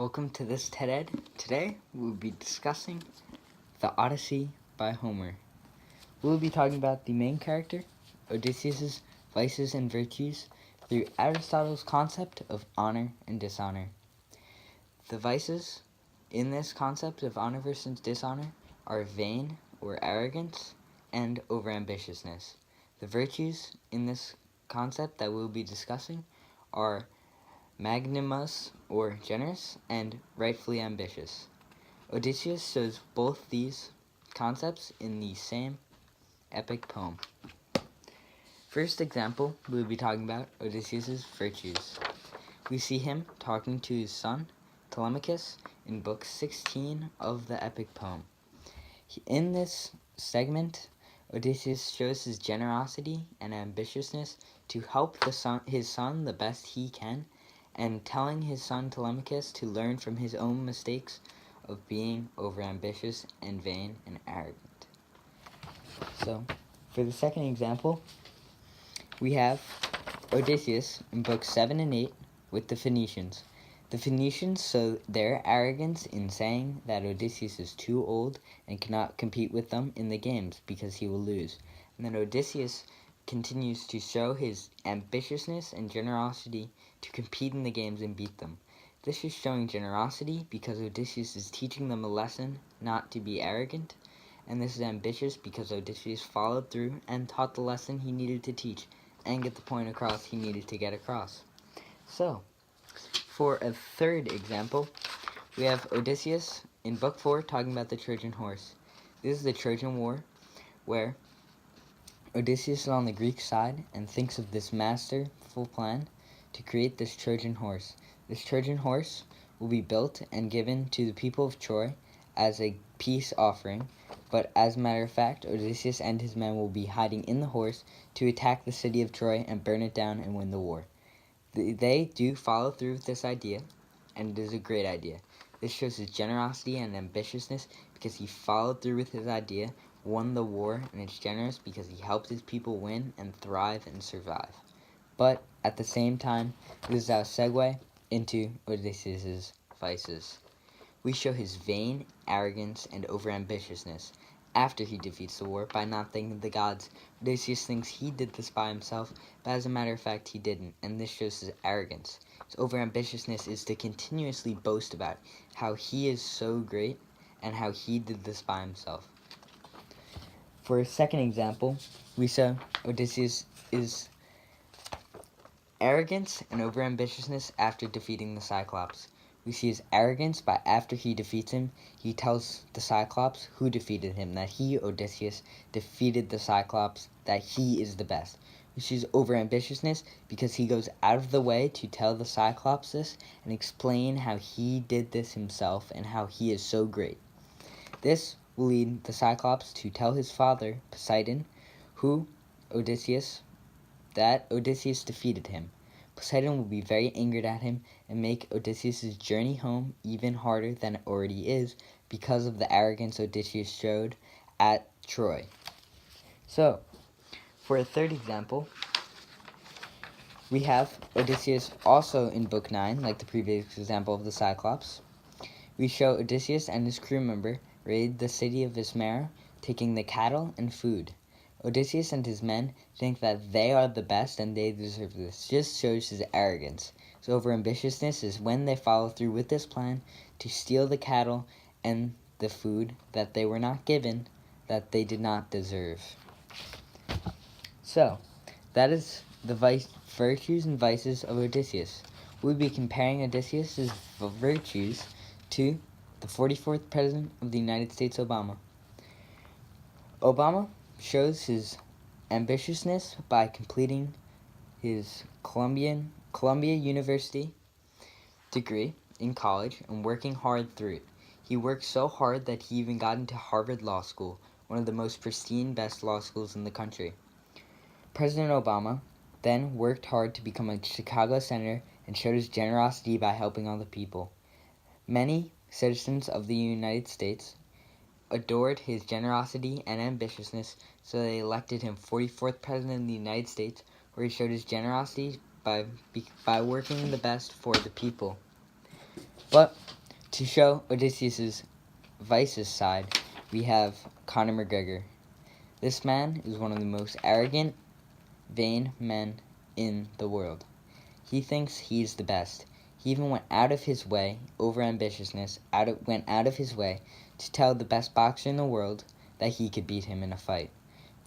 Welcome to this TED Ed. Today we will be discussing The Odyssey by Homer. We will be talking about the main character, Odysseus' vices and virtues, through Aristotle's concept of honor and dishonor. The vices in this concept of honor versus dishonor are vain or arrogance and overambitiousness. The virtues in this concept that we will be discussing are magnanimous or generous, and rightfully ambitious. Odysseus shows both these concepts in the same epic poem. First example, we will be talking about Odysseus' virtues. We see him talking to his son, Telemachus, in book 16 of the epic poem. In this segment, Odysseus shows his generosity and ambitiousness to help his son the best he can, and telling his son Telemachus to learn from his own mistakes of being overambitious and vain and arrogant. So, for the second example, we have Odysseus in books 7 and 8 with the Phoenicians. The Phoenicians show their arrogance in saying that Odysseus is too old and cannot compete with them in the games because he will lose. And then Odysseus continues to show his ambitiousness and generosity to compete in the games and beat them. This is showing generosity because Odysseus is teaching them a lesson not to be arrogant, and this is ambitious because Odysseus followed through and taught the lesson he needed to teach and get the point across he needed to get across. So, for a third example, we have Odysseus in book 4 talking about the Trojan horse. This is the Trojan War, where Odysseus is on the Greek side and thinks of this masterful plan to create this Trojan horse. This Trojan horse will be built and given to the people of Troy as a peace offering, but as a matter of fact, Odysseus and his men will be hiding in the horse to attack the city of Troy and burn it down and win the war. They do follow through with this idea, and it is a great idea. This shows his generosity and ambitiousness because he followed through with his idea, won the war, and it's generous because he helped his people win and thrive and survive. But at the same time, this is our segue into Odysseus' vices. We show his vain arrogance and overambitiousness after he defeats the war by not thanking the gods. Odysseus thinks he did this by himself, but as a matter of fact he didn't, and this shows his arrogance. His overambitiousness is to continuously boast about how he is so great and how he did this by himself. For a second example, we saw Odysseus' arrogance and overambitiousness after defeating the Cyclops. We see his arrogance by after he defeats him, he tells the Cyclops who defeated him, that he, Odysseus, defeated the Cyclops, that he is the best. We see his overambitiousness because he goes out of the way to tell the Cyclops this and explain how he did this himself and how he is so great. This will lead the Cyclops to tell his father, Poseidon, that Odysseus defeated him. Poseidon will be very angered at him and make Odysseus' journey home even harder than it already is because of the arrogance Odysseus showed at Troy. So, for a third example, we have Odysseus also in book 9, like the previous example of the Cyclops. We show Odysseus and his crew member raid the city of Ismara, taking the cattle and food. Odysseus and his men think that they are the best and they deserve this. Just shows his arrogance. His overambitiousness is when they follow through with this plan to steal the cattle and the food that they were not given, that they did not deserve. So, that is the virtues and vices of Odysseus. We'll be comparing Odysseus' virtues to the 44th President of the United States, Obama. Obama shows his ambitiousness by completing his Columbia University degree in college and working hard through it. He worked so hard that he even got into Harvard Law School, one of the most pristine, best law schools in the country. President Obama then worked hard to become a Chicago senator and showed his generosity by helping all the people. Many citizens of the United States adored his generosity and ambitiousness, so they elected him 44th President of the United States, where he showed his generosity by working the best for the people. But To show Odysseus's vices side, we have Conor McGregor. This man is one of the most arrogant, vain men in the world. He thinks he's the best. He even went out of his way, went out of his way to tell the best boxer in the world that he could beat him in a fight.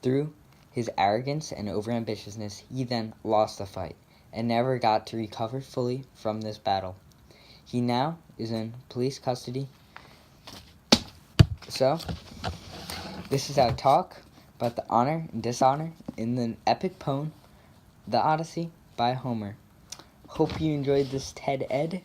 Through his arrogance and overambitiousness, he then lost the fight and never got to recover fully from this battle. He now is in police custody. So, this is our talk about the honor and dishonor in the epic poem, The Odyssey by Homer. Hope you enjoyed this TED Ed.